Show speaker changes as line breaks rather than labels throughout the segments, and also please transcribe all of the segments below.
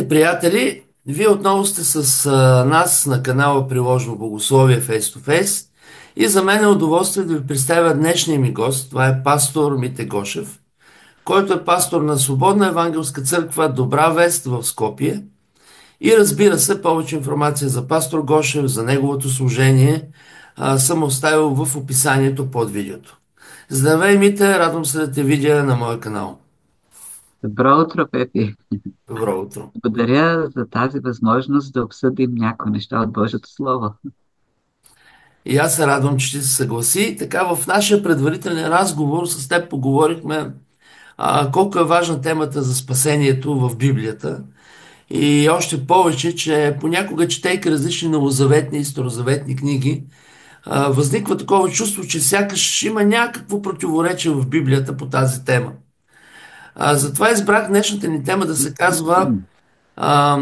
Здравейте, приятели! Вие отново сте с нас на канала Приложно Богословие Face to Face и за мен е удоволствие да ви представя днешния ми гост. Това е пастор Мите Гошев, който е пастор на Свободна евангелска църква Добра вест в Скопие. И разбира се, повече информация за пастор Гошев, за неговото служение съм оставил в описанието под видеото. Здравей, Мите! Радвам се да те видя на моя канал.
Добро утро, Пепи.
Добро утро!
Благодаря за тази възможност да обсъдим някои неща от Божието Слово.
И аз се радвам, че ще се съгласи. Така в нашия предварителен разговор с теб поговорихме колко е важна темата за спасението в Библията. И още повече, че понякога, четейки различни новозаветни и старозаветни книги, възниква такова чувство, че сякаш има някакво противоречие в Библията по тази тема. Затова избрах днешната ни тема да се казва а,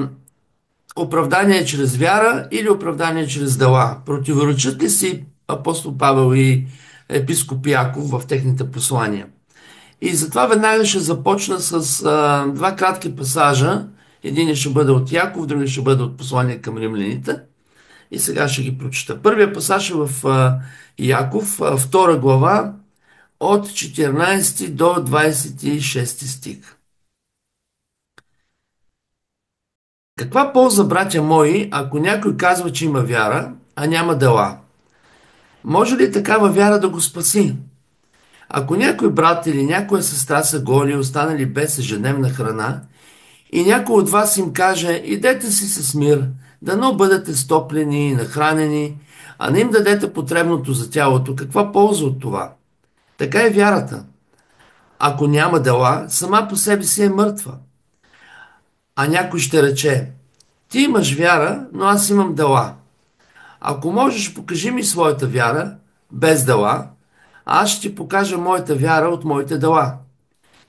оправдание чрез вяра или оправдание чрез дела? Противоречат ли си апостол Павел и епископ Яков в техните послания? И затова веднага ще започна с два кратки пасажа. Един ще бъде от Яков, другия ще бъде от послание към римляните. И сега ще ги прочета. Първия пасаж е в Яков, втора глава, от 14 до 26 стих. Каква полза, братя мои, ако някой казва, че има вяра, а няма дела? Може ли такава вяра да го спаси? Ако някой брат или някоя сестра са голи и останали без ежедневна храна, и някой от вас им каже, идете си с мир, дано бъдете стоплени и нахранени, а не им дадете потребното за тялото, каква полза от това? Така е вярата. Ако няма дела, сама по себе си е мъртва. А някой ще рече, ти имаш вяра, но аз имам дела. Ако можеш, покажи ми своята вяра, без дела, а аз ще ти покажа моята вяра от моите дела.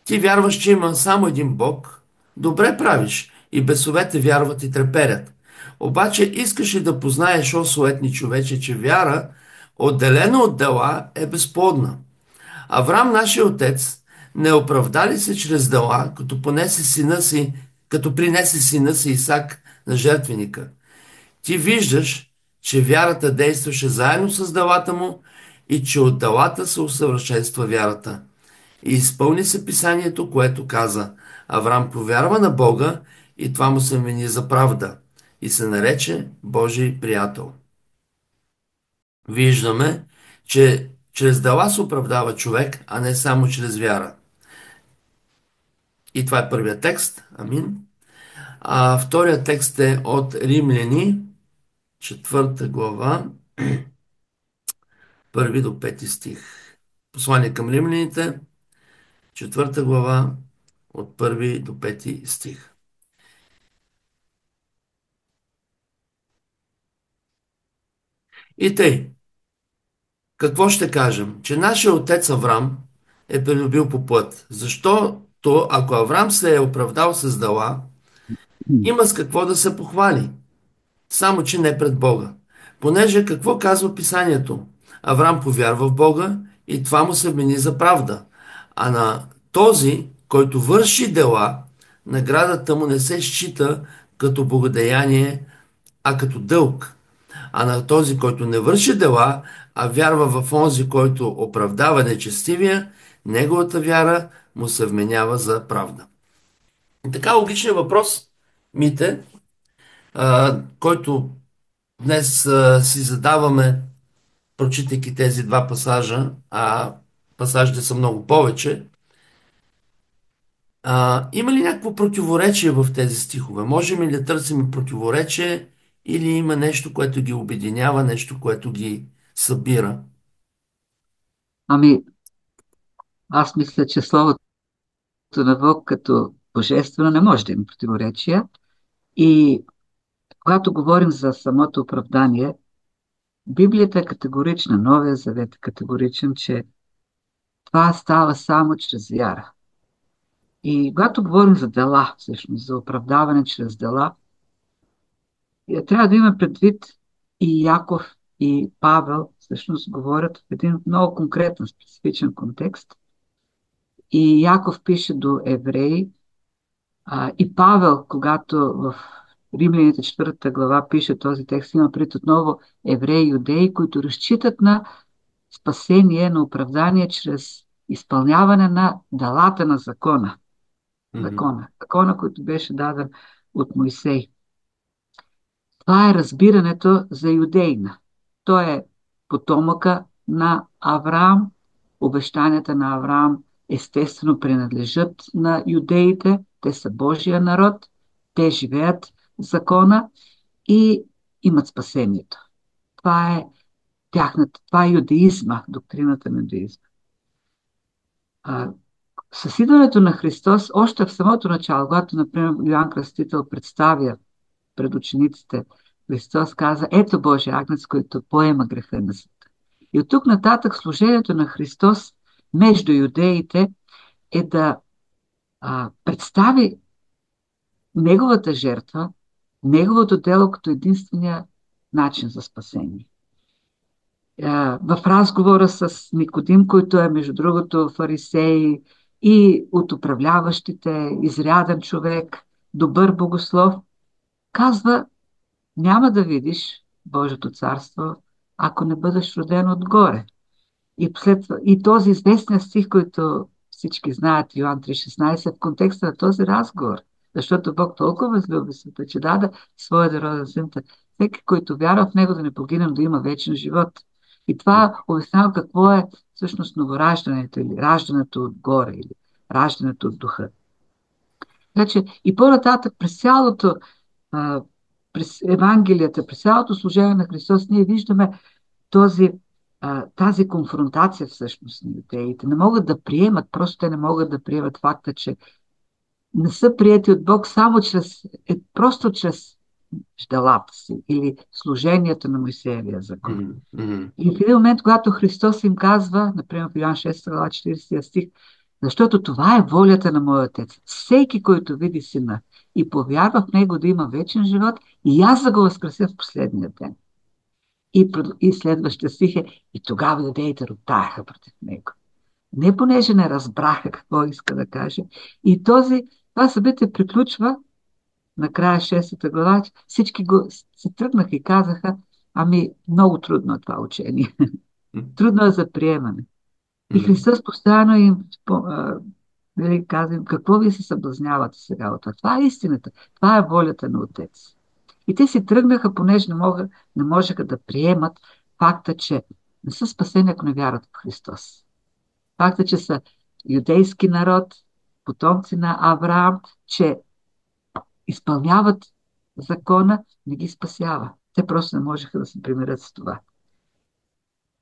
Ти вярваш, че има само един Бог? Добре правиш. И бесовете вярват и треперят. Обаче искаш ли да познаеш, о суетни човече, че вяра, отделена от дела, е безплодна? Авраам, нашия отец, не оправда ли се чрез дела, като принесе сина си Исак на жертвеника? Ти виждаш, че вярата действаше заедно с делата му и че от делата се усъвършенства вярата. И изпълни се писанието, което каза: Авраам повярва на Бога и това му се мени за правда. И се нарече Божий приятел. Виждаме, че чрез дела се оправдава човек, а не само чрез вяра. И това е първият текст. Амин. А вторият текст е от Римляни, 4 глава, 1 до 5 стих. Послание към римляните, 4 глава, от 1 до 5 стих. И тъй, какво ще кажем? Че нашия отец Аврам е придобил по път. Защото ако Аврам се е оправдал с дела, има с какво да се похвали, само че не пред Бога. Понеже какво казва писанието? Аврам повярва в Бога и това му се вмени за правда. А на този, който върши дела, наградата му не се счита като благодеяние, а като дълг. А на този, който не върши дела, а вярва в онзи, който оправдава нечестивия, неговата вяра му се вменява за правда. И така логичният въпрос, Мите, който днес си задаваме, прочитайки тези два пасажа, а пасажите са много повече, има ли някакво противоречие в тези стихове? Можем ли да търсим противоречие или има нещо, което ги обединява, нещо, което ги събира?
Ами, аз мисля, че Словото на Бог като божествено не може да има противоречия. И когато говорим за самото оправдание, Библията е категорична, Новия Завет е категоричен, че това става само чрез вяра. И когато говорим за дела, всъщност, за оправдаване чрез дела, трябва да има предвид и Яков, и Павел всъщност говорят в един много конкретен, специфичен контекст. И Яков пише до евреи, И Павел, когато в Римляните 4 глава пише този текст, има пред отново евреи и юдеи, които разчитат на спасение, на оправдание чрез изпълняване на делата на закона.
Мгм.
Закона, който беше даден от Моисей. Това е разбирането за юдейна. Той е потомъка на Авраам. Обещанията на Авраам естествено принадлежат на юдеите. Те са Божия народ. Те живеят закона и имат спасението. Това е това е юдеизма, доктрината на юдеизма. С идването на Христос, още в самото начало, когато, например, Йоанн Кръстител представя пред учениците, Христос каза: ето Божия агнец, който поема греха на света. И от тук нататък служението на Христос между юдеите е да представи неговата жертва, неговото дело като единствения начин за спасение. В разговора с Никодим, който е, между другото, фарисей и от управляващите, изряден човек, добър богослов, казва: няма да видиш Божието царство, ако не бъдеш роден отгоре. И този известен стих, който всички знаят, Йоан 3,16, в контекста на този разговор, защото Бог толкова възлюби света, че даде своя даровен син, всеки, който вярва в него, да не погине, да има вечен живот. И това обяснява какво е всъщност новораждането или раждането отгоре, или раждането от духа. Значи, и по-нататък през цялото, през Евангелията, през цялото служение на Христос, ние виждаме този, тази конфронтация всъщност на юдеите. Не могат да приемат, просто те не могат да приемат факта, че не са прияти от Бог само просто чрез делата си или служението на Моисеевия закон.
Мгм. Мгм.
И в един момент, когато Христос им казва, например в Йоан 6, глава 40 стих, защото това е волята на моя Отец. Всеки, който види Сина и повярва в Него, да има вечен живот, и аз да го възкреся в последния ден. И следващия стих е: и тогава юдеите ротаеха против Него. Не понеже не разбраха какво иска да каже. И това събитие приключва накрая 6 глава. Всички се тръгнаха и казаха: ами много трудно е това учение. Трудно е за приемане. И
Мгм.
Христос постоянно им казва: какво ви се съблазнявате сега от това? Това е истината. Това е волята на Отец. И те си тръгнаха, понеже не можеха да приемат факта, че не са спасени, ако не вярват в Христос. Факта, че са юдейски народ, потомци на Авраам, че изпълняват закона, не ги спасява. Те просто не можеха да се примирят с това.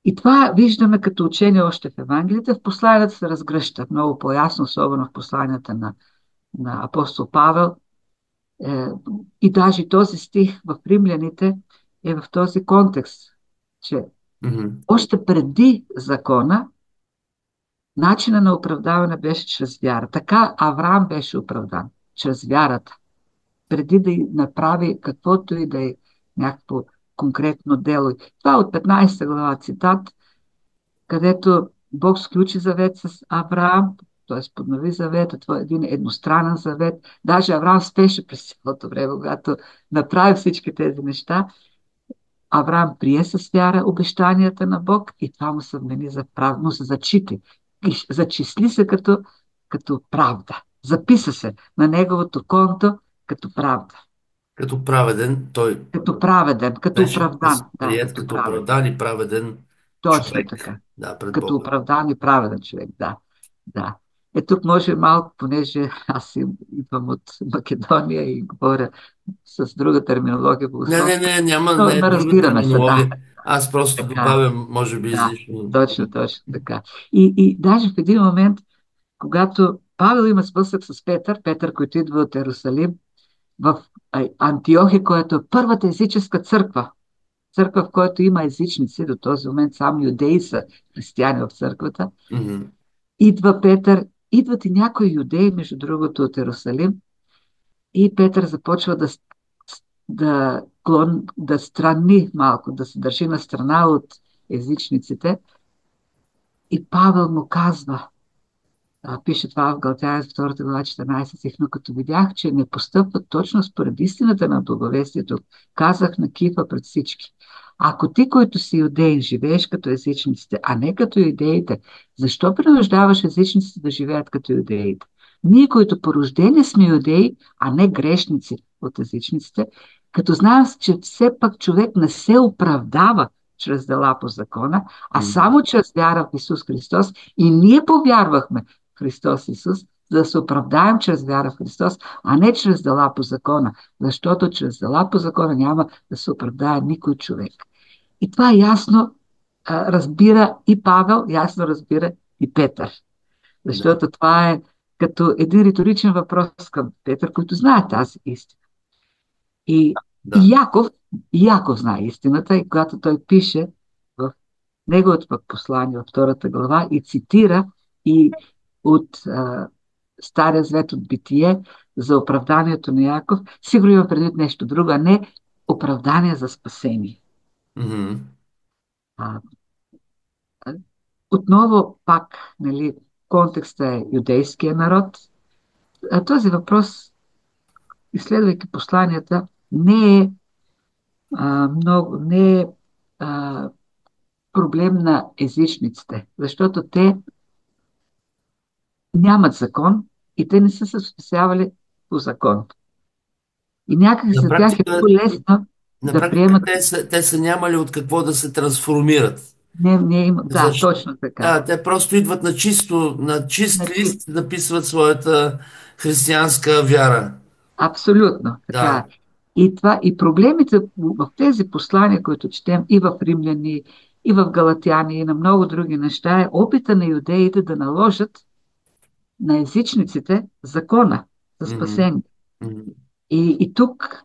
И това виждаме като учение още в Евангелията. В посланията се разгръща много по-ясно, особено в посланията на апостол Павел. И даже този стих в Римляните е в този контекст, че
Мгм.
още преди закона начина на оправдаване беше чрез вяра. Така Авраам беше оправдан, чрез вярата, преди да направи каквото и да е някакво конкретно дело. Това е от 15 глава цитат, където Бог сключи завет с Авраам, т.е. поднови завета. Това е един едностранен завет. Даже Авраам спеше през цялото време, когато направи всички тези неща. Авраам прие с вяра обещанията на Бог и това му се вмени за правда, му се зачити. Зачисли се като правда. Записа се на неговото конто като правда.
Като праведен, той
Като праведен, като
беше
оправдан. Да,
прият
като
като
праведен.
оправдан и праведен
Точно
човек,
така.
да, пред
Като
Бога.
оправдан и праведен човек, да. Да. Тук може малко, понеже аз идвам от Македония и говоря с друга терминология
Не, не,
богословска,
не, няма,
но,
не е
но
друга
разбираме се, да.
терминология. Аз просто
Така,
добавям, може би,
да.
излишно.
Точно така. И даже в един момент, когато Павел има сблъсък с Петър, който идва от Иерусалим, в Антиохия, която е първата езическа църква, в която има езичници, до този момент само юдеи са християни в църквата.
Мгм.
Идва Петър, идват и някои юдеи, между другото, от Иерусалим, и Петър започва да страни малко, да се държи на страна от езичниците. И Павел му казва: Пише това в Галатяни 2 глава 14 стих, но като видях, че не постъпват точно според истината на благовестието, казах на Кифа пред всички. Ако ти, който си юдеин, живееш като езичниците, а не като юдеите, защо принуждаваш езичниците да живеят като юдеите? Ние, които по рождение сме юдеи, а не грешници от езичниците, като знаем, че все пак човек не се оправдава чрез дела по закона, а
Мгм.
само чрез вяра в Исус Христос, и ние повярвахме Христос Исус, за да се оправдаем чрез вяра в Христос, а не чрез дела по закона, защото чрез дела по закона няма да се оправдае никой човек. И това ясно разбира и Павел, ясно разбира и Петър,
Да,
защото това е като един риторичен въпрос към Петър, който знае тази истина. И, и
да.
Яков, и Яков знае истината, и когато той пише в неговото пък послание от 2 глава и цитира и от Стария Завет от Битие за оправданието на Яков, сигурно има предвид нещо друго, а не оправдание за спасение.
Мгм.
А, а, отново пак, нали, контекста е юдейския народ. Този въпрос, изследвайки посланията, не е много, не е а, проблем на езичниците, защото те нямат закон и те не са се спасявали по закон. И някак
На
за тях е
практика,
по-лесно
на
да
практика
приемат.
те са нямали от какво да се трансформират.
Не има. Да,
Защо?
точно така.
Да, те просто идват на чист
Значи,
лист, записват своята християнска вяра.
абсолютно така
Да.
е. И това, и проблемите в тези послания, които четем и в Римляни, и в Галатяни, и на много други неща, е опита на юдеите да наложат на езичниците закона за
Мгм.
спасение.
Мгм.
И тук,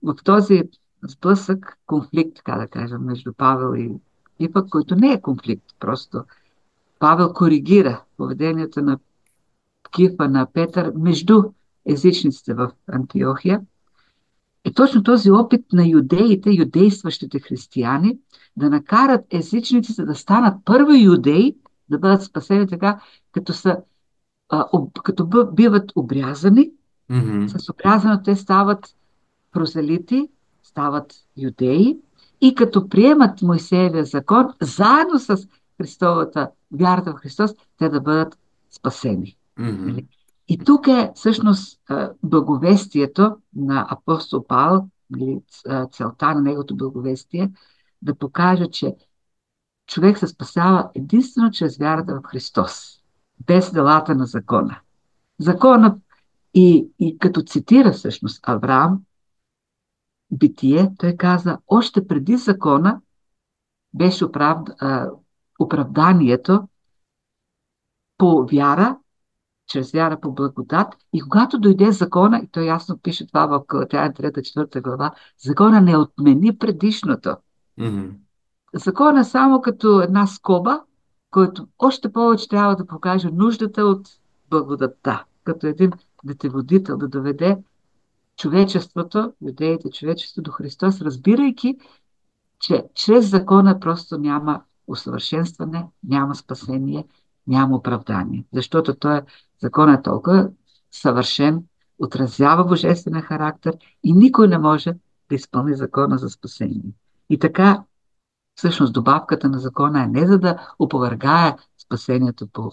в този сблъсък, конфликт, така да кажем, между Павел и Кипа, който не е конфликт, просто Павел коригира поведението на Кифа, на Петър, между езичниците в Антиохия. И точно този опит на юдеите, юдействащите християни, да накарат езичниците да станат първи юдеи, да бъдат спасени така, като, биват обрязани.
Мгм.
С обрязано те стават прозелити, стават юдеи и като приемат Моисеевия закон, заедно с Христовата вярата в Христос, те да бъдат спасени. Нали?
Мгм.
И тук е всъщност благовестието на апостол Павел, нали, целта на неговото благовестие, да покаже, че човек се спасява единствено чрез вярата в Христос, без делата на закона. Закона и като цитира всъщност Авраам, Битие, той каза, още преди закона беше оправданието по вяра, чрез вяра по благодат. И когато дойде закона, и той ясно пише това в Галатяни 3-4 глава, закона не отмени предишното.
Мгм.
Закона е само като една скоба, който още повече трябва да покаже нуждата от благодатта, като един детеводител да доведе човечеството, юдеите, човечеството до Христос, разбирайки, че чрез закона просто няма усъвършенстване, няма спасение, няма оправдание. Защото закон е толкова съвършен, отразява божествения характер и никой не може да изпълни закона за спасение. И така, всъщност, добавката на закона е не за да опровергае спасението по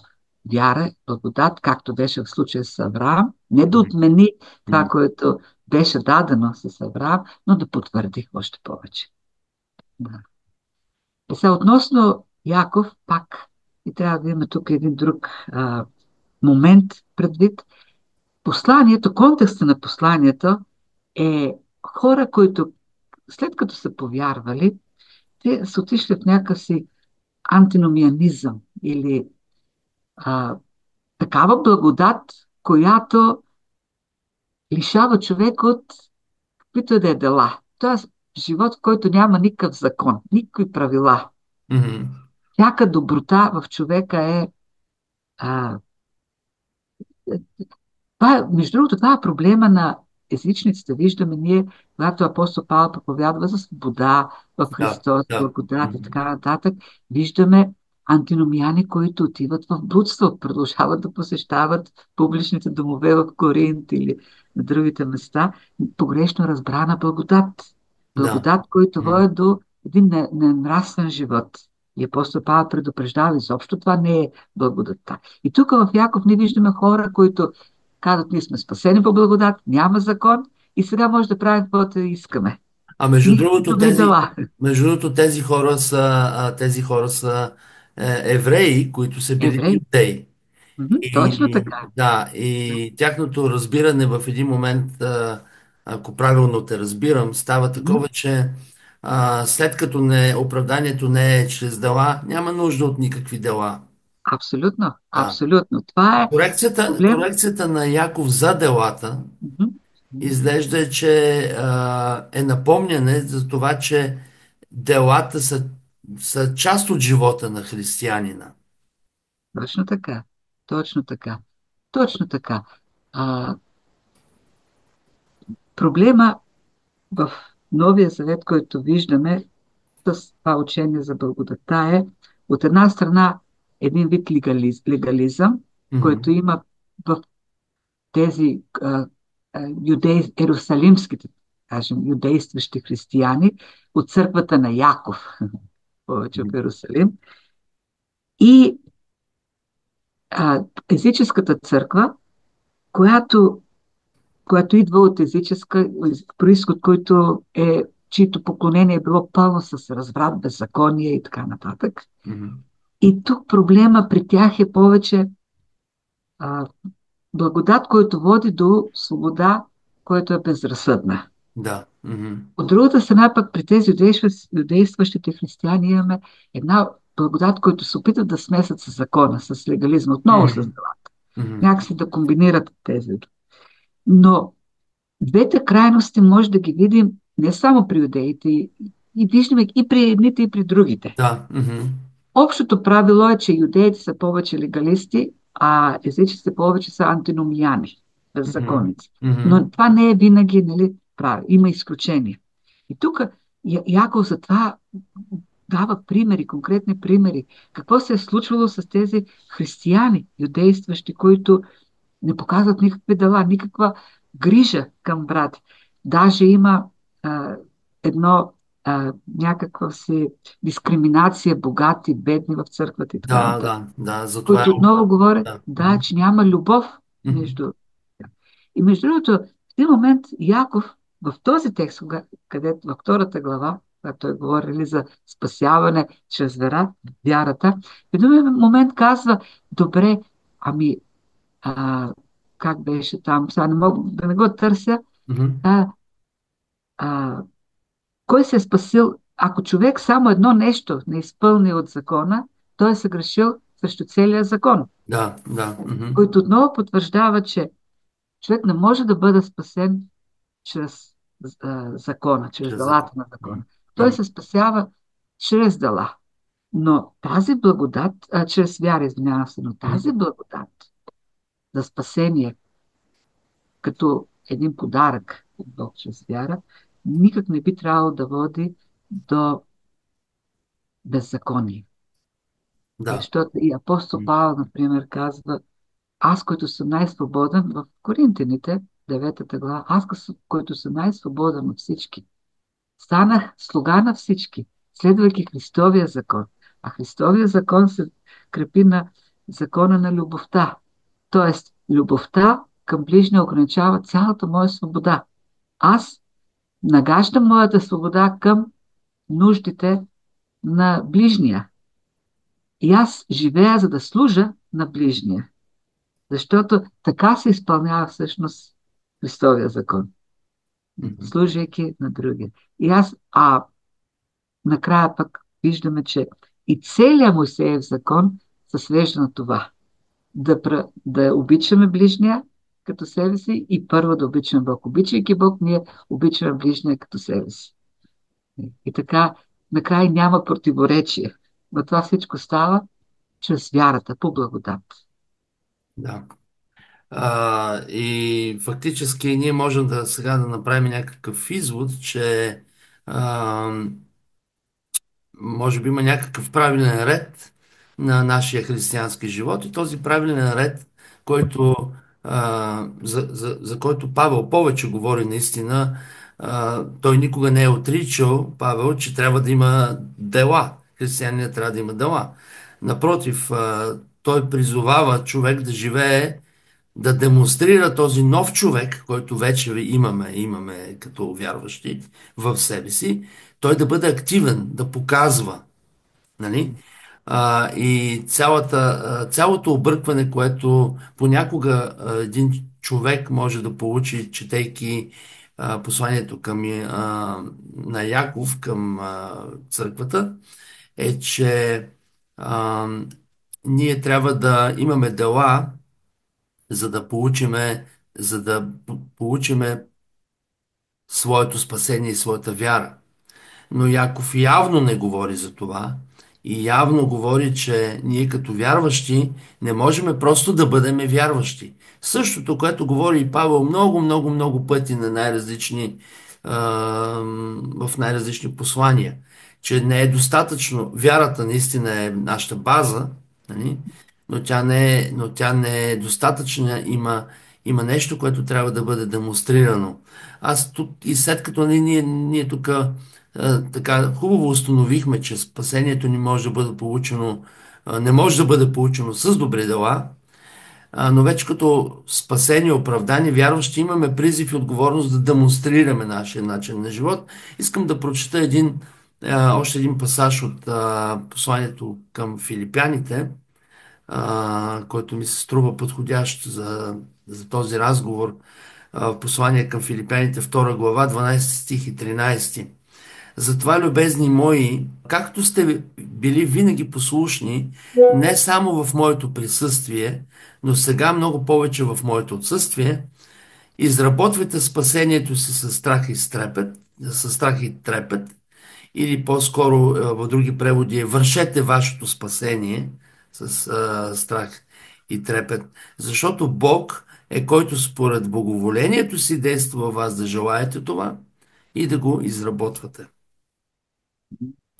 вяра, благодат, както беше в случая с Авраам, не да отмени това,
Мгм.
което беше дадено с Авраам, но да потвърди още повече. Да. И сега относно Яков, пак и трябва да има тук един друг момент предвид. Посланието, контекста на посланието е хора, които след като са повярвали, те са отишли в някакъв си антиномианизъм или а, такава благодат, която лишава човек от каквито и да е дела. Тоест, живот, в който няма никакъв закон, никакви правила.
Мгм.
Всяка доброта в човека е а, между другото, това е проблема на езичниците. Виждаме ние, когато апостол Павел проповядва за свобода в
Да,
Христос,
да.
благодат и
Мгм.
така нататък, виждаме антиномияни, които отиват в блудство, продължават да посещават публичните домове в Коринт или на другите места, погрешно разбрана благодат.
Да.
Благодат, който
М.
води до един ненравствен живот. И апостол Павел предупреждава, изобщо това не е благодатта. И тук в Яков ние виждаме хора, които казват, ние сме спасени по благодат, няма закон и сега може да правим каквото искаме.
А
Никакви добри дела.
между другото, тези хора са евреи, които са били
Еврей.
юдеи.
Мгм, точно
И
така.
да, и тяхното разбиране в един момент, ако правилно те разбирам, става
Мгм.
такова, че след като оправданието не е чрез дела, няма нужда от никакви дела.
Абсолютно,
Да.
абсолютно. Това е проблем.
Корекцията на Яков за делата
Мгм. Мгм.
изглежда, че е напомняне за това, че делата са част от живота на християнина.
Точно така. Точно така. Точно така. А, проблема в Новия Завет, който виждаме с това учение за благодата е от една страна един вид легализъм, който
Мгм.
има в тези ерусалимските, кажем, юдействащи християни от църквата на Яков, повече в Иерусалим, и езическата църква, която, която идва от езическа происход, който е, чието поклонение е било пълно с разврат, беззаконие и така нататък.
Мгм.
И тук проблема при тях е повече а, благодат, който води до свобода, който е безразсъдна.
Да. Мгм.
От другата страна пък при тези юдействащите християни имаме една благодат, който се опитват да смесат с закона, с легализма, отново с
Мгм.
дела.
Мгм.
Някакси да комбинират тези. Но двете крайности може да ги видим не само при юдеите, и виждаме и при едните, и при другите.
Да. Мгм.
Общото правило е, че юдеите са повече легалисти, а езичите повече са антиномияни,
Мгм.
беззаконници.
Мгм.
Но това не е винаги, нали, прави. Има изключения. И тук Яков за това дава примери, конкретни примери. Какво се е случвало с тези християни, юдействащи, които не показват никакви дела, никаква грижа към брат. Даже има а, едно някаква си дискриминация, богати, бедни в църквата и така
Да,
нататък.
да, да, затова е.
Които отново говорят,
Да.
да,
Мгм.
че няма любов
Мгм.
между. И между другото, в един момент Яков в този текст, където във втората глава, когато той говори нали, за спасяване чрез вярата, в един момент казва, добре, ами а, как беше там, сега не мога да не го търся,
Мгм.
а, а, кой се е спасил, ако човек само едно нещо не изпълни от закона, той е съгрешил срещу целия закон,
Да, да. Мгм.
който отново потвърждава, че човек не може да бъде спасен чрез закона, чрез
Чрез закон.
делата на закона.
Мгм.
Той
Мгм.
се спасява чрез дела. Но тази благодат, чрез вяра, извинявам се, но
Мгм.
тази благодат за спасение като един подарък от Бог чрез вяра, никак не би трябвало да води до беззаконие.
Да.
Защото и апостол
Мгм.
Павел, например, казва, аз, който съм най-свободен в Коринтините, 9 глава, аз, който съм най-свободен от всички, станах слуга на всички, следвайки Христовия закон. А Христовия закон се крепи на закона на любовта. Тоест, любовта към ближния ограничава цялата моя свобода. Аз нагаждам моята свобода към нуждите на ближния. И аз живея, за да служа на ближния. Защото така се изпълнява всъщност Христовия закон,
Мгм.
служайки на другия. И накрая пък виждаме, че и целият Мойсеев закон се свежда на това. Да обичаме ближния като себе си и първо да обичаме Бог. Обичайки Бог, ние обичаме ближния като себе си. И така, накрая няма противоречие. Но това всичко става чрез вярата, по благодат.
Да. И фактически ние можем сега да направим някакъв извод, че а, може би има някакъв правилен ред, на нашия християнски живот и този правилен ред, който, за който Павел повече говори наистина. Той никога не е отричал, Павел, че трябва да има дела. Християнина трябва да има дела. Напротив, той призовава човек да живее, да демонстрира този нов човек, който вече имаме като вярващи в себе си, той да бъде активен, да показва. Нали? И цялото объркване, което понякога един човек може да получи, четейки посланието на Яков към църквата, е, че а, ние трябва да имаме дела, за да получиме своето спасение и своята вяра. Но Яков явно не говори за това и явно говори, че ние като вярващи не можем просто да бъдем вярващи. Същото, което говори и Павел много, много, много пъти на в най-различни послания, че не е достатъчно. Вярата наистина е нашата база, нали? Но тя не е достатъчна. Има нещо, което трябва да бъде демонстрирано. Аз тук и след като ние тук така хубаво установихме, че спасението ни може да бъде получено, не може да бъде получено с добри дела, но вече като спасени, оправдани, вярващи, имаме призив и отговорност да демонстрираме нашия начин на живот. Искам да прочета още един пасаж от посланието към филипяните, който ми се струва подходящ за този разговор. Послание към филипяните, 2 глава, 12 стих и 13. Затова, любезни мои, както сте били винаги послушни, не само в моето присъствие, но сега много повече в моето отсъствие, изработвайте спасението си със страх и трепет, или по-скоро в други преводи вършете вашето спасение с страх и трепет, защото Бог е който според благоволението си действа във вас да желаете това и да го изработвате.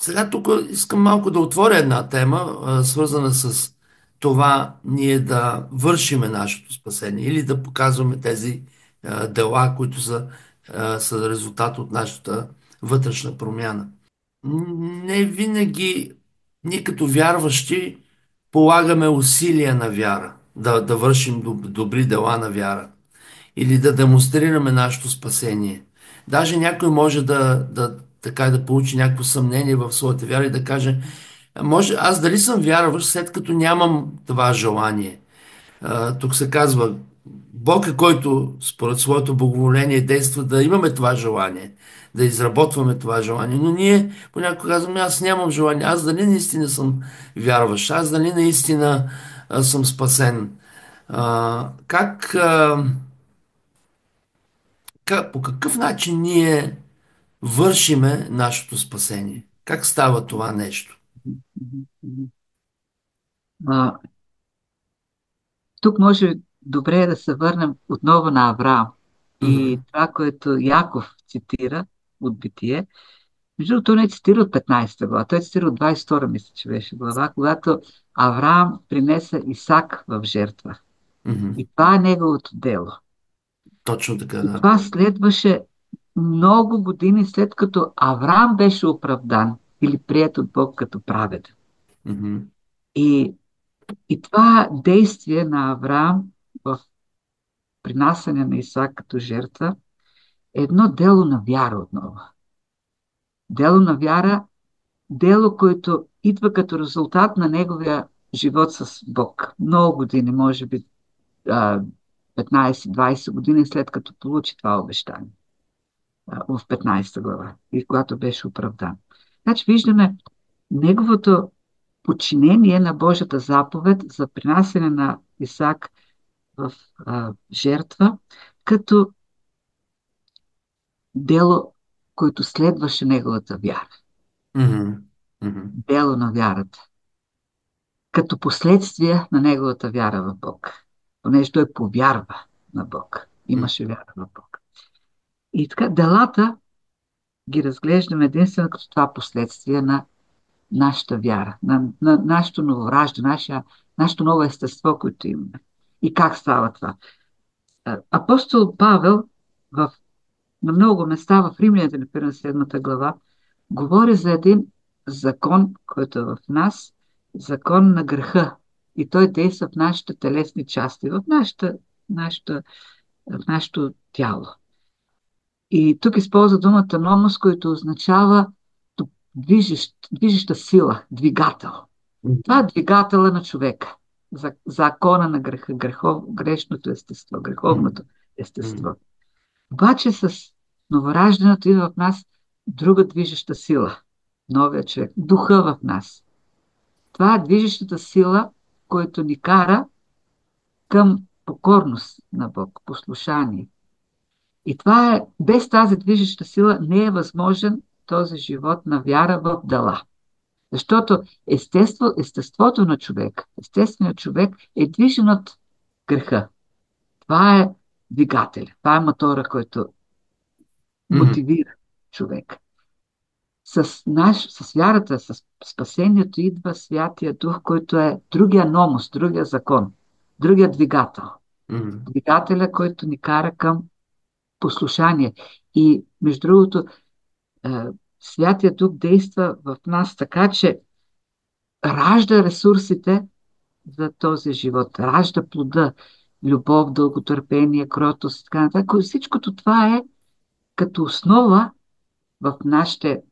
Сега тук искам малко да отворя една тема, свързана с това ние да вършиме нашето спасение или да показваме тези дела, които са резултат от нашата вътрешна промяна. Не винаги ние като вярващи полагаме усилия на вяра, да вършим добри дела на вяра или да демонстрираме нашето спасение. Даже някой може така да получи някакво съмнение в своята вяра и да каже, може, аз дали съм вярващ, след като нямам това желание. Тук се казва, Бог е който според своето благоволение действа да имаме това желание, да изработваме това желание. Но ние понякога казваме, аз нямам желание, аз дали наистина съм вярващ, аз дали наистина съм спасен. А, как, а, по какъв начин ние вършиме нашето спасение? Как става това нещо?
А, Тук може добре да се върнем отново на Авраам и
Мгм,
това, което Яков цитира от Битие. Между другото, той не цитира от 15 глава, той цитира от 22, мисля, че беше глава, когато Авраам принесе Исак в жертва.
мгм.
И това е неговото дело.
Точно така,
И
да.
това следваше много години след като Авраам беше оправдан или приет от Бог като праведен.
Мгм,
И, и това действие на Авраам в принасяне на Исак като жертва е едно дело на вяра отново. Дело на вяра, дело, което идва като резултат на неговия живот с Бог. Много години, може би 15-20 години след като получи това обещание в 15 глава и когато беше оправдан. Значи виждаме неговото подчинение на Божията заповед за принасяне на Исак в жертва, като дело, което следваше неговата вяра.
мгм, мгм,
Дело на вярата. Като последствие на неговата вяра в Бог. Понеже той повярва на Бог.
мгм.
Имаше вяра в Бог. И така, делата ги разглеждаме единствено като това последствие на нашата вяра, на нашето новораждане, нашето ново естество, което имаме. И как става това? Апостол Павел на много места в Римляните, например, 7 глава, говори за един закон, който е в нас, закон на греха. И той действа в нашите телесни части, нашата, в нашето тяло. И тук използва думата номос, който означава движеща сила, двигател. Това е двигателя на човека. Закона на греха, грешното естество, греховното естество. Обаче с новораждането идва в нас друга движеща сила. Новия човек. Духа в нас. Това е движещата сила, която ни кара към покорност на Бог, послушание. И това е, без тази движеща сила не е възможен този живот на вяра в дела. Защото естеството на човек, естественият човек е движен от греха. Това е двигателя, това е мотора, който мотивира човек. С вярата, с спасението идва Святия Дух, който е другия номос, другия закон, другия двигател. Двигателя, който ни кара към послушание. И между другото, Святия Дух действа в нас така, че ражда ресурсите за този живот, ражда плода, любов, дълготърпение, кротост, така нататък. Всичкото това е като основа в нашия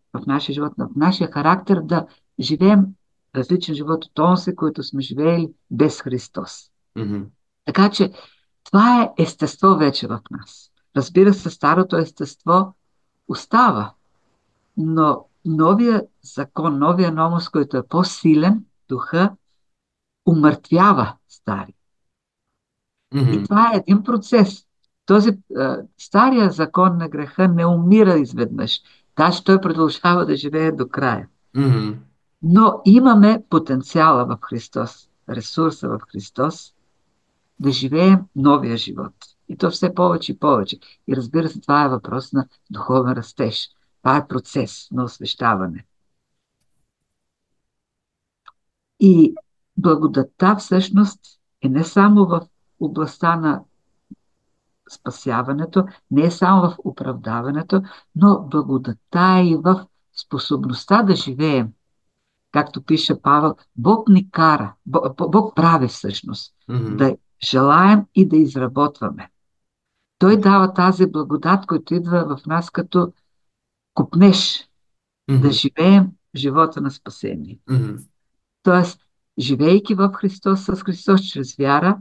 живот, в нашия характер да живеем различен живот от онзи, който сме живеели без Христос. Така че това е естество вече в нас. Разбира се, старото естество остава, но новия закон, новия номос, който е по-силен, духа, умъртвява стари. И това е един процес. Този стария закон на греха не умира изведнъж. Даже той продължава да живее до края. Но имаме потенциала в Христос, ресурса в Христос, да живеем новия живот. И то все повече и повече. И разбира се, това е въпрос на духовен растеж. Това е процес на освещаване. И благодатта всъщност е не само в областта на спасяването, не е само в оправдаването, но благодатта е и в способността да живеем. Както пише Павел, Бог ни кара, Бог прави всъщност, да желаем и да изработваме. Той дава тази благодат, която идва в нас като купнеш, да живеем живота на спасение. Тоест, живейки в Христос, с Христос, чрез вяра,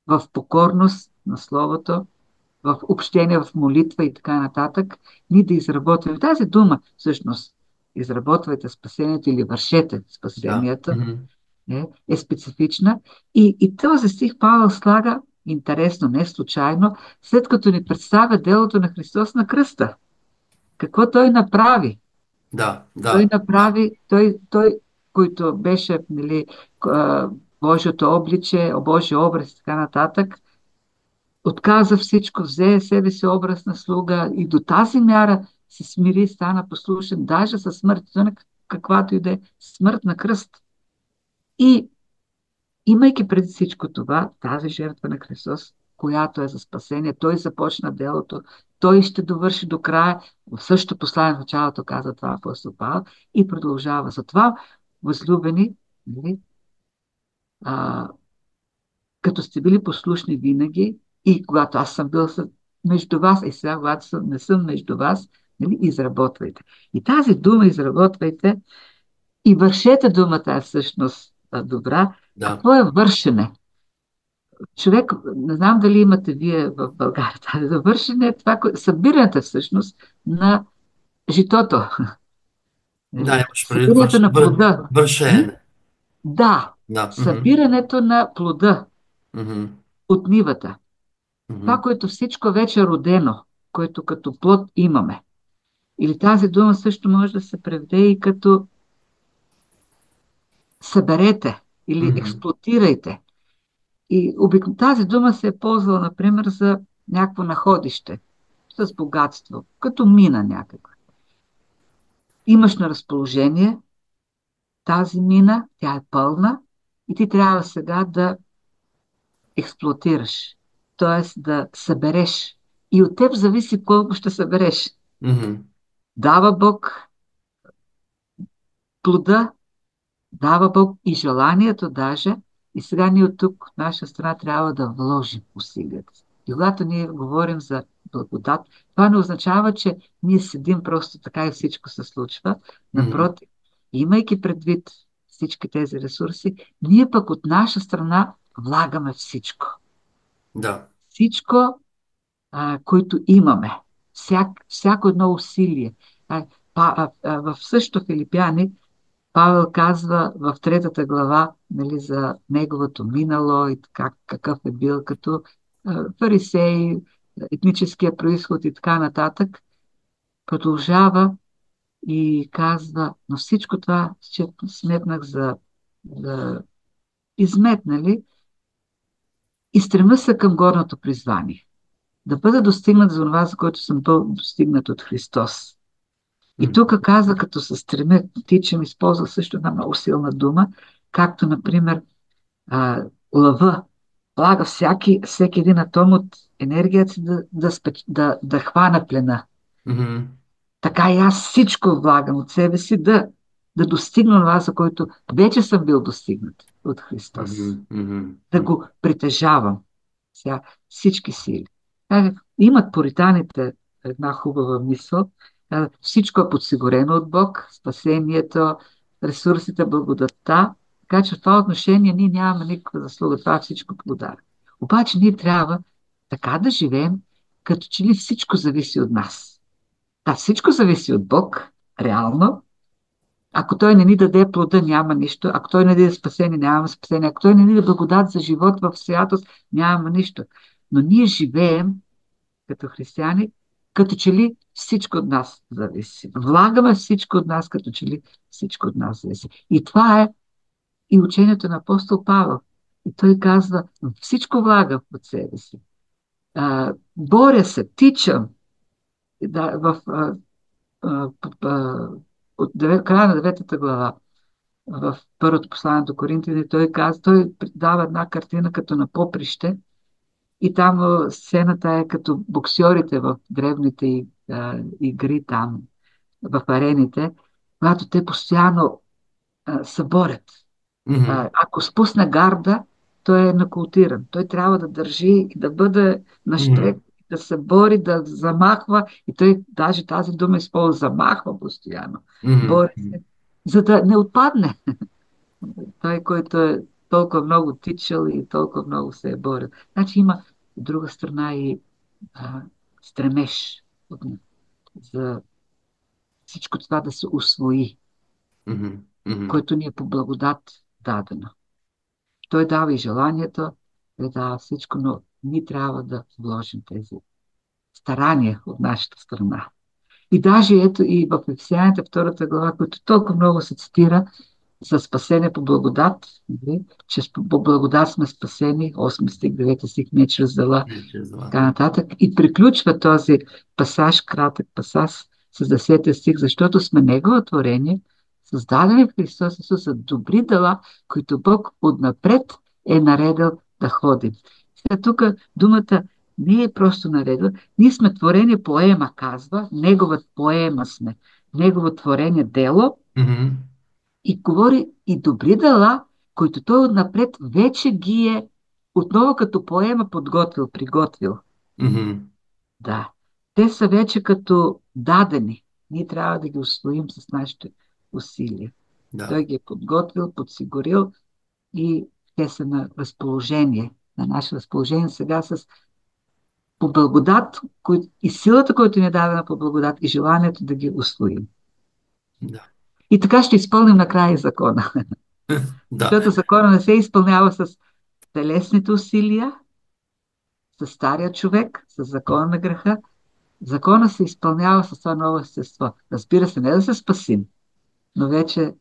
в покорност на Словото, в общение, в молитва и така нататък, ние да изработваме. Тази дума, всъщност, изработвайте спасението или вършете спасението, е специфична. И този стих Павел слага, интересно, не случайно, след като ни представя делото на Христос на кръста. Какво той направи? Той направи, той който беше, нали, Божието обличе, Божия образ и така нататък, отказа всичко, взе себе си образ на слуга и до тази мяра се смири, стана послушен, даже със смъртта, каквато и да е смърт на кръст. И имайки преди всичко това, тази жертва на Христос, която е за спасение, той започна делото, той ще довърши до края. В същото послание в началото каза това апостол Павел и продължава. Затова, възлюбени, като сте били послушни винаги и когато аз съм бил между вас и сега, когато не съм между вас, изработвайте. И тази дума изработвайте и вършете думата е всъщност добра. Какво е вършене? Човек, не знам дали имате вие в България тази вършене, е това, събирането всъщност на житото. Събирането на плода.
Вършене.
Да, събирането на плода от нивата. Това, което всичко вече е родено, което като плод имаме. Или тази дума също може да се преведе и като съберете или експлоатирайте. И тази дума се е ползвала, например, за някакво находище с богатство, като мина някаква. Имаш на разположение, тази мина, тя е пълна и ти трябва сега да експлоатираш, т.е. да събереш. И от теб зависи колко ще събереш.
Мгм.
Дава Бог плода, дава Бог и желанието даже. И сега ние от тук, от наша страна, трябва да вложим усилията си. И когато ние говорим за благодат, това не означава, че ние седим просто така и всичко се случва.
Мгм.
Напротив, имайки предвид всички тези ресурси, ние пък от наша страна влагаме всичко.
Да.
Всичко, които имаме. Всяко едно усилие. В същото Филипяни Павел казва в третата глава, нали, за неговото минало и така, какъв е бил като фарисей, етническия происход и така нататък. Продължава и казва, но всичко това сметнах за измет, нали, и стремя се към горното призвание. Да бъда достигнат за това, за което съм бил достигнат от Христос. И
Мгм.
тук казва, като се стреме, тичам, използва също една много силна дума, както, например, лъва влага всеки един атом от енергията си да хвана плена.
Мгм.
Така и аз всичко влагам от себе си да достигна това, за което вече съм бил достигнат от Христос.
Мгм. Мгм.
Да го притежавам. Сега, всички сили. Имат поританите една хубава мисъл. Всичко е подсигурено от Бог, спасението, ресурсите, благодатта. Така че в това отношение ние нямаме никаква заслуга. Това е всичко подарък. Обаче ние трябва така да живеем, като че ли всичко зависи от нас. Да, всичко зависи от Бог, реално. Ако той не ни даде плода, няма нищо. Ако той не даде спасение, няма спасение. Ако той не ни даде благодат за живот в святост, няма нищо. Но ние живеем като християни, като че ли всичко от нас зависи. Влагаме всичко от нас, като че ли всичко от нас зависи. И това е и учението на апостол Павел. И той казва, всичко влагам от себе си. Боря се, тичам. Да, от края на 9 глава в първото послание до Коринтияни, той дава една картина като на поприще и там сцената е като боксьорите в древните игри там, в арените, когато те постоянно се борят.
Мгм.
Ако спусне гарда, той е нокаутиран. Той трябва да държи и да бъде наштрек,
Мгм.
да се бори, да замахва. И той даже тази дума използва, замахва постоянно.
Мгм.
Бори се, за да не отпадне. Той, който е толкова много тичал и толкова много се е борил. Значи има от друга страна и а, стремеж за всичко това да се усвои,
Мгм. Мгм.
което ни е по благодат дадено. Той дава и желанието, той дава всичко, но ние трябва да вложим тези старания от нашата страна. И даже ето и в Ефесяните, втората глава, който толкова много се цитира, за спасение по благодат, нали? Че по благодат сме спасени, 8 стих, 9 стих, не чрез дела,
И чрез това.
така нататък. И приключва този пасаж, кратък пасаж с 10 стих, защото сме Негово творение, създадени в Христос Исус за добри дела, които Бог отнапред е наредил да ходим. Сега тук думата не е просто наредил. Ние сме творение поема, казва. Негова поема сме. Негово творение дело,
Мгм.
и говори и добри дела, които той отнапред вече ги е отново като поема подготвил, приготвил.
Мгм.
Да. Те са вече като дадени. Ние трябва да ги усвоим с нашите усилия.
Да.
Той ги е подготвил, подсигурил и те са на разположение, на наше разположение сега с по благодат и силата, която ни е дадена по благодат и желанието да ги усвоим.
Да.
И така ще изпълним накрая и закона.
Да.
Защото закона не се изпълнява с телесните усилия, с стария човек, с закона на греха. Закона се изпълнява с това ново естество. Разбира се, не да се спасим, но вече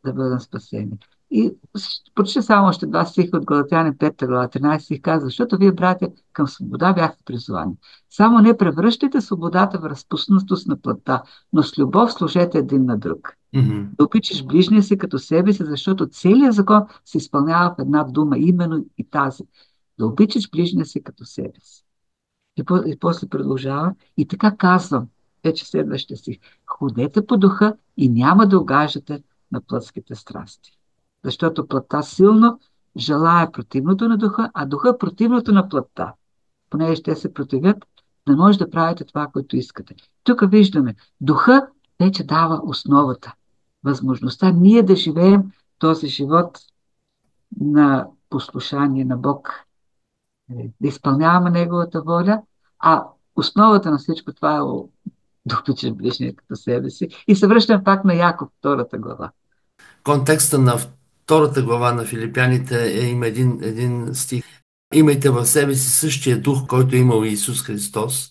да бъдем спасени. И почти само още два стиха от Галатяни 5 глава 13 стих казва, защото вие, братя, към свобода бяхте призвани. Само не превръщайте свободата в разпуснатост на плътта, но с любов служете един на друг.
Мгм.
Да обичаш ближния си като себе си, защото целият закон се изпълнява в една дума, именно и тази. Да обичаш ближния си като себе си. И после продължава. И така казвам, вече следващия си. Ходете по духа и няма да огаждате на плътските страсти. Защото плътта силно желая противното на духа, а духа противното на плътта. Понеже ще се противят, не може да правите това, което искате. Тук виждаме, духа вече дава основата. Възможността ние да живеем този живот на послушание на Бог, да изпълняваме Неговата воля, а основата на всичко това е да обичаш ближния като себе си. И се връщам пак на Яков, втората глава.
Контекста на втората глава на Филипяните има един стих. Имайте в себе си същия дух, който е имал Исус Христос,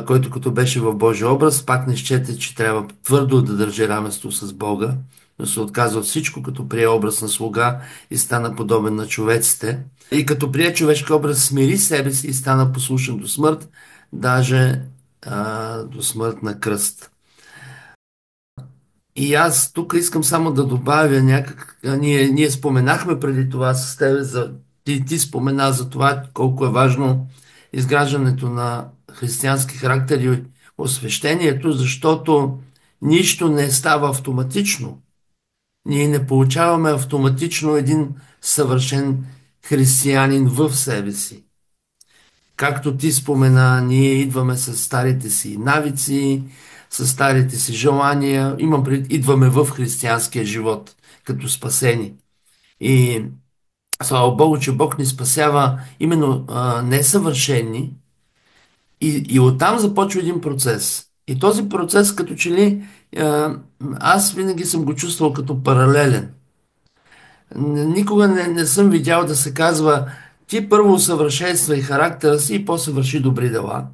който като беше в Божия образ, пак не счете, че трябва твърдо да държи равенство с Бога, но се отказва от всичко, като прие образ на слуга и стана подобен на човеците. И като прие човешки образ, смири себе си и стана послушен до смърт, даже до смърт на кръст. И аз тук искам само да добавя някак. Ние споменахме преди това с тебе, ти спомена за това колко е важно изграждането на християнски характер и освещението, защото нищо не става автоматично. Ние не получаваме автоматично един съвършен християнин в себе си. Както ти спомена, ние идваме с старите си навици, с старите си желания. Имам пред, идваме в християнския живот, като спасени. И слава Богу, че Бог ни спасява именно несъвършени. И оттам започва един процес. И този процес, като че ли, аз винаги съм го чувствал като паралелен. Никога не съм видял да се казва: ти първо усъвършенствай характера си и после върши добри дела.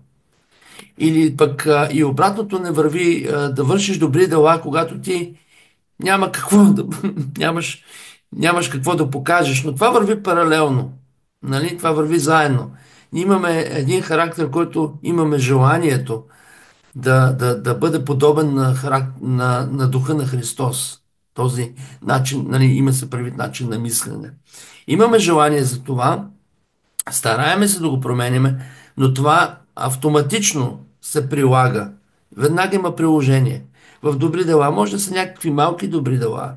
Или пък и обратното не върви, да вършиш добри дела, когато ти няма какво да, нямаш, нямаш какво да покажеш. Но това върви паралелно. Нали? Това върви заедно. Ние имаме един характер, който имаме желанието да бъде подобен на духа на Христос. Този начин, нали, има се предвид начин на мислене. Имаме желание за това, стараеме се да го променяме, но това автоматично се прилага. Веднага има приложение. В добри дела може да са някакви малки добри дела.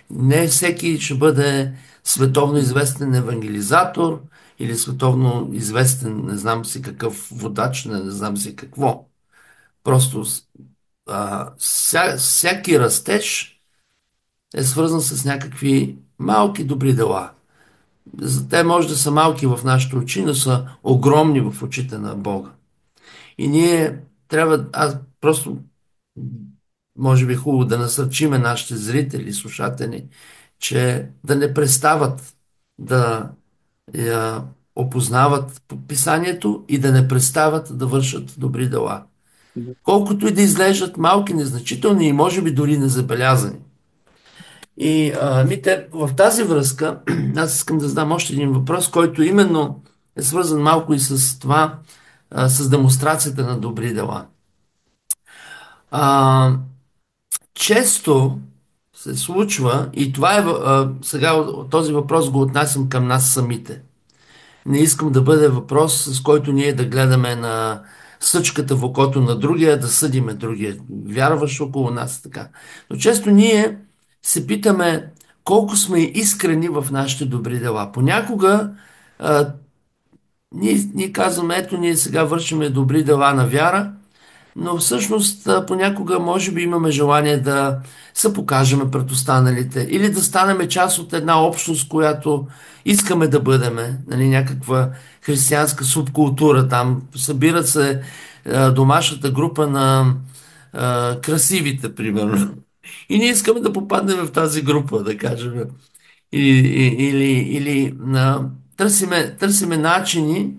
Не всеки ще бъде световно известен евангелизатор или световно известен, не знам си какъв водач, не знам си какво. Просто всяки растеж е свързан с някакви малки добри дела. Те може да са малки в нашите очи, но са огромни в очите на Бога. И ние трябва, аз просто, може би хубаво да насърчиме нашите зрители, слушатели, че да не престават да опознават Писанието и да не престават да вършат добри дела. Колкото и да изглеждат малки, незначителни и може би дори незабелязани. И Мите, в тази връзка, аз искам да задам още един въпрос, който именно е свързан малко и с това, с демонстрацията на добри дела. А, често се случва, и това е, сега този въпрос го отнасям към нас самите. Не искам да бъде въпрос, с който ние да гледаме на съчката в окото на другия, да съдиме другия, вярваш около нас, така. Но често ние се питаме колко сме искрени в нашите добри дела. Понякога ние казваме: ето, ние сега вършиме добри дела на вяра, но всъщност понякога може би имаме желание да се покажем пред останалите или да станем част от една общност, която искаме да бъдеме, нали, някаква християнска субкултура там. Събират се домашната група на красивите, примерно. И ние искаме да попаднем в тази група, да кажем. Или търсиме начини,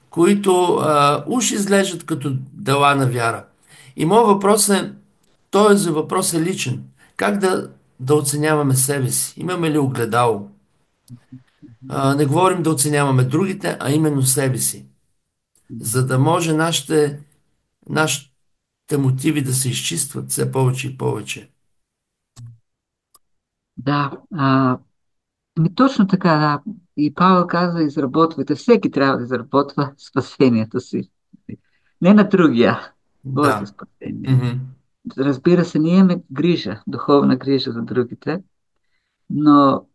които уж изглеждат като дела на вяра. И моят въпрос е, този въпрос е личен. Как да оценяваме себе си? Имаме ли огледало? Не говорим да оценяваме другите, а именно себе си. За да може нашите мотиви да се изчистват все повече и повече.
Да, точно така, да. И Павел каза, изработвайте. Всеки трябва да изработва спасението си. Не на другия, твоето
Да.
спасение.
Мгм.
Разбира се, ние имаме грижа, духовна грижа за другите, но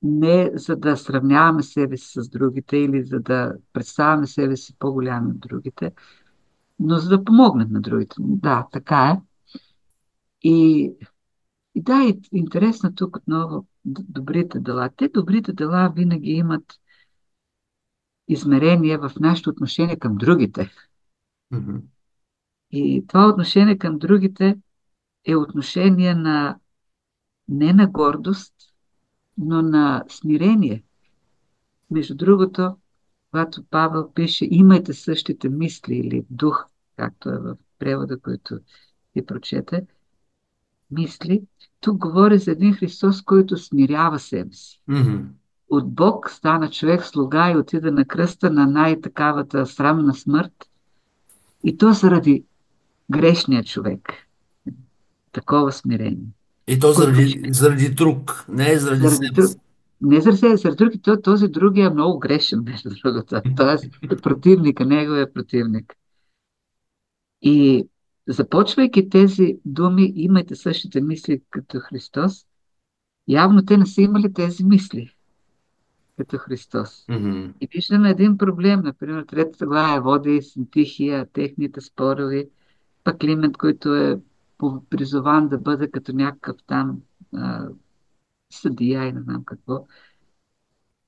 не за да сравняваме себе си с другите или за да представяме себе си по-голями от другите, но за да помогнем на другите. Да, така е. И, и да, и интересно тук отново добрите дела. Те добрите дела винаги имат измерение в нашето отношение към другите.
Мгм.
И това отношение към другите е отношение на не на гордост, но на смирение. Между другото, когато Павел пише имайте същите мисли или дух, както е в превода, който ти прочете, мисли, тук говори за един Христос, който смирява себе си.
Мгм.
От Бог стана човек слуга и отида на кръста на най-такавата срамна смърт. И то заради грешния човек. Такова смирение.
И то
Който
заради друг, не е заради
заради
себе
друг,
си.
не заради себе, заради друг, този другия е много грешен, между другото. Тоест, е противника, неговия противник. И започвайки тези думи, имайте същите мисли като Христос, явно те не са имали тези мисли като Христос.
Мгм.
И виждаме един проблем, например, третата глава е води, Синтихия, техните спорови, пък Климент, който е призован да бъде като някакъв там а, съдия и не знам какво.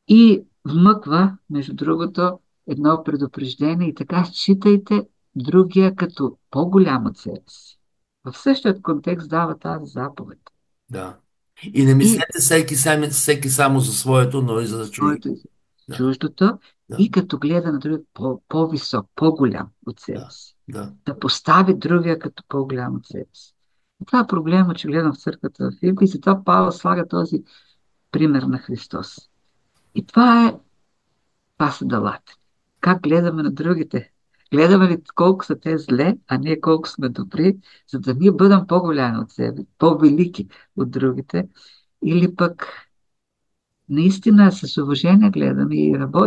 И вмъква, между другото, едно предупреждение и така считайте другия като по-голям от себе си. В същия контекст дава тази заповед.
Да. И не
И
мислете всеки само за своето, но и за чуждото.
своето и
Да,
чуждото,
да,
и като гледа на другия по-висок, по-голям от себе
да,
си.
да.
Да постави другия като по-голям от себе си. И това е проблем, очевидно в църквата в Филипи, и затова Павел слага този пример на Христос. И това са делата. Как гледаме на другите? Гледаме ли колко са те зле, а ние колко сме добри, за да ние бъдем по-голями от себе, по-велики от другите, или пък наистина с уважение гледаме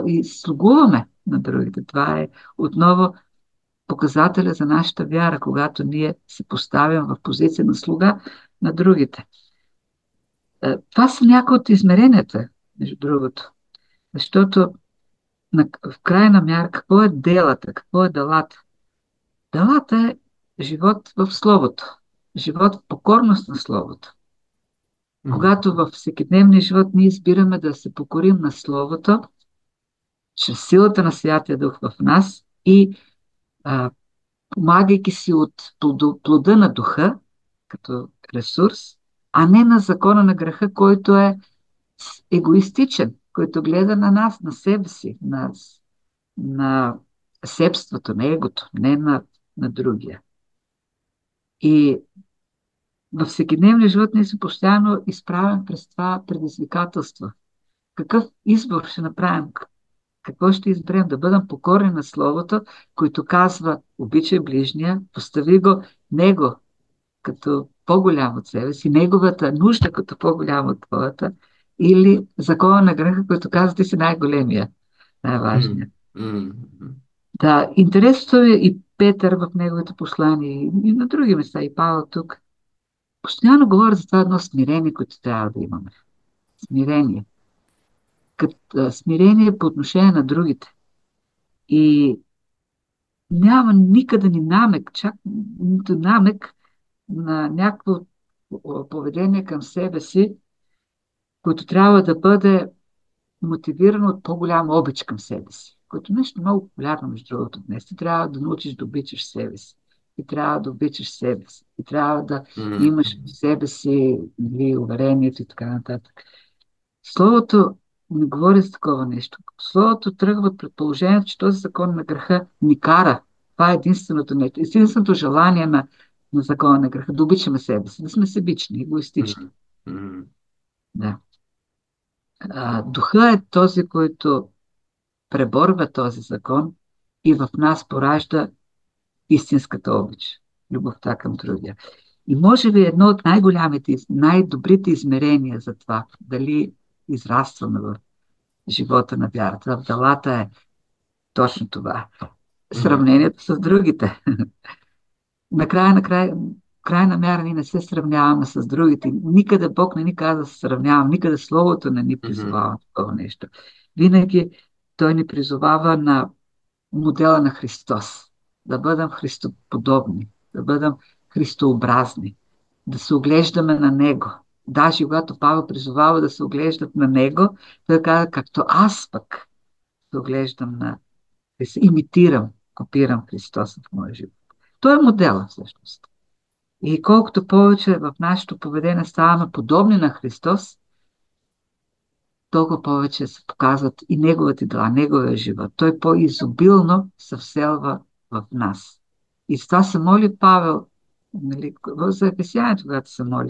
и слугуваме на другите. Това е отново показателя за нашата вяра, когато ние се поставим в позиция на слуга на другите. Това са някои от измеренията, между другото. Защото в крайна мярка, какво е делата, какво е делата? Делата е живот в Словото, живот в покорност на Словото.
Мгм.
Когато в всекидневния живот ние избираме да се покорим на Словото, чрез силата на Святия Дух в нас и а, помагайки си от плода на духа, като ресурс, а не на закона на греха, който е егоистичен, който гледа на нас, на себе си, на себството, на егото, не на другия. И във всекидневния живот ние се постоянно изправим през това предизвикателство. Какъв избор ще направим? Какво ще изберем? Да бъдем покорни на Словото, който казва, обичай ближния, постави го него като по-голям от себе си, неговата нужда като по-голяма от твоята, или закона на греха, който казва, ти си най-големия,
Мгм.
най-важният.
Мгм.
Да, интересно е и Петър в неговите послания, и на други места, и Павел тук. Постоянно говоря за това едно смирение, което трябва да имаме. Смирение. Смирение по отношение на другите. И няма никъде ни намек, чак нито намек на някакво поведение към себе си, което трябва да бъде мотивирано от по-голям обич към себе си. Което е нещо много популярно, между другото, днес. Ти трябва да научиш да обичаш себе си. Ти трябва да обичаш себе си. Ти трябва да
Мгм.
имаш в себе си, нали, уверението и така нататък. Словото не говори за такова нещо. Словото тръгва от предположението, че този закон на греха ни кара. Това е единственото нещо. Единственото желание на закона на греха. Да обичаме себе си. Да сме себични, егоистични.
Мгм. Мгм.
Да. Духа е този, който преборва този закон и в нас поражда истинската обич. Любовта към другия. И може би едно от най-голямите, най-добрите измерения за това, дали израстваме в живота на вярата, в делата е точно това.
Мгм.
Сравнението с другите. Накрая, крайна мяра ние не се сравняваме с другите. Никъде Бог не ни каза да се сравняваме, никъде Словото не ни
Мгм.
призовава такова нещо. Винаги Той ни призовава на модела на Христос. Да бъдем христоподобни, да бъдем христообразни, да се оглеждаме на Него. Даже когато Павел призовава да се оглеждат на Него, той каза, както аз пък се оглеждам на Христа, имитирам, копирам Христос в моя живот. Той е модела всъщност. И колкото повече в нашето поведение ставаме подобни на Христос, толкова повече се показват и неговите дела, неговия живот. Той по-изобилно се вселва в нас. И с това се моли Павел, нали, за Ефесяните, когато се моли,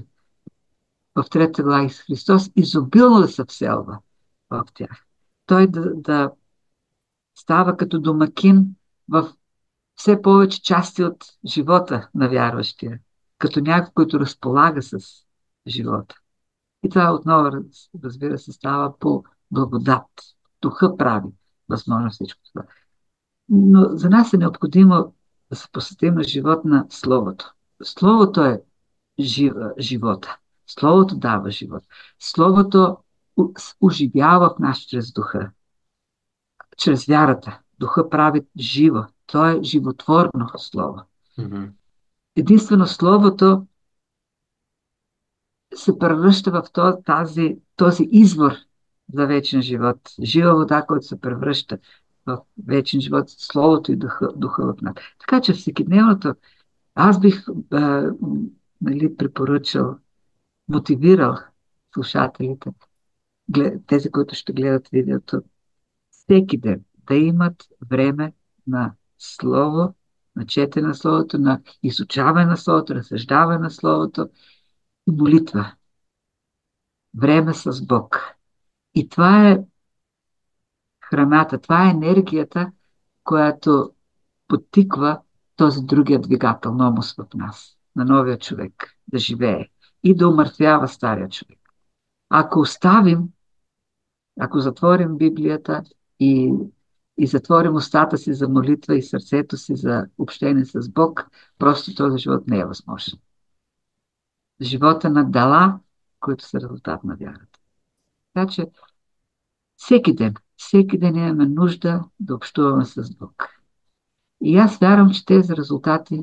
в трета глава с Христос, изобилно да се вселва в тях. Той да става като домакин в все повече части от живота на вярващия, като някой, който разполага с живота. И това отново, разбира се, става по благодат. Духа прави възможно всичко това. Но за нас е необходимо да се посветим на живот на Словото. Словото е живота. Словото дава живот. Словото оживява в нас чрез духа, чрез вярата. Духа прави живо. То е животворно слово.
Мгм.
Единствено Словото се превръща в този извор за вечен живот. Жива вода, който се превръща в вечен живот, Словото и духа в нас. Така че всекидневното, аз бих нали, препоръчал, мотивирал слушателите, тези, които ще гледат видеото, всеки ден да имат време на Слово, на четене на Словото, на изучаване на Словото, разсъждаване на Словото и молитва. Време с Бог. И това е храната, това е енергията, която подтиква този другия двигател, номос в нас, на новия човек, да живее и да умъртвява стария човек. Ако оставим, ако затворим Библията и затворим устата си за молитва и сърцето си за общение с Бог, просто този живот не е възможен. Живота на дела, които са резултат на вярата. Така че всеки ден имаме нужда да общуваме с Бог. И аз вярвам, че тези резултати,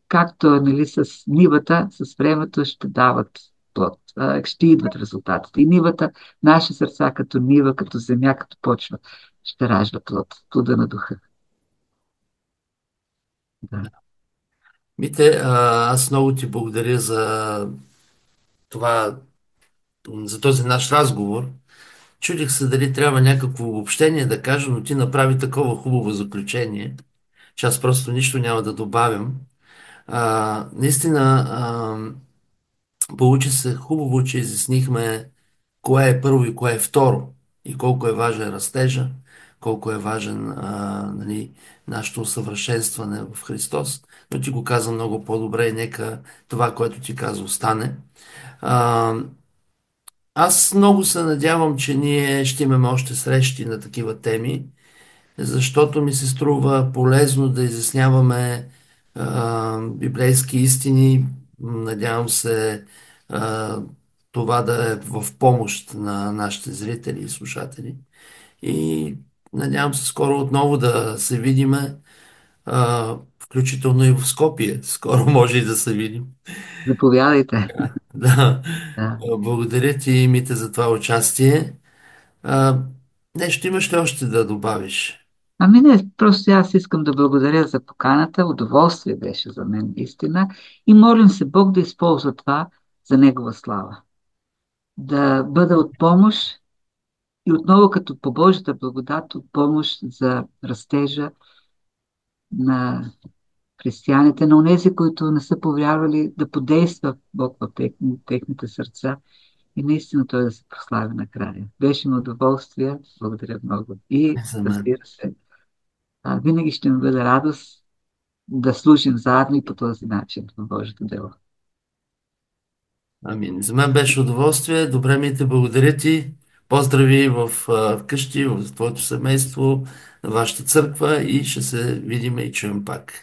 както нали, с нивата, с времето ще дават плод. Ще идват резултатите. И нивата, наши сърца като нива, като земя, като почва, ще ражда плод. Плода на духа. Да.
Мите, аз много ти благодаря за това, за този наш разговор. Чудих се дали трябва някакво обобщение да кажа, но ти направи такова хубаво заключение, че аз просто нищо няма да добавям. Наистина, получи се хубаво, че изяснихме кое е първо и кое е второ и колко е важен растежа, колко е важен нали, нашето усъвършенстване в Христос. Но ти го каза много по-добре и нека това, което ти каза, остане. А, аз много се надявам, че ние ще имаме още срещи на такива теми, защото ми се струва полезно да изясняваме библейски истини. Надявам се а, това да е в помощ на нашите зрители и слушатели. И надявам се скоро отново да се видиме, включително и в Скопие. Скоро може и да се видим.
Заповядайте.
Да.
Да.
Благодаря ти, Мите, за това участие. А, нещо имаш ли още да добавиш?
Ами не, просто аз искам да благодаря за поканата. Удоволствие беше за мен, истина. И молим се Бог да използва това за Негова слава. Да бъда от помощ и отново като по Божията благодат от помощ за растежа на християните, на онези, които не са повярвали, да подейства Бог в техните сърца и наистина Той да се прослави накрая. Беше ми удоволствие. Благодаря много. И
За мен.
разбира се, винаги ще ми бъде радост да служим заедно и по този начин в Божието дело.
Амин. За мен беше удоволствие. Добре ми те, благодаря ти. Поздрави вкъщи, в твоето семейство, на вашата църква и ще се видим и чуем пак.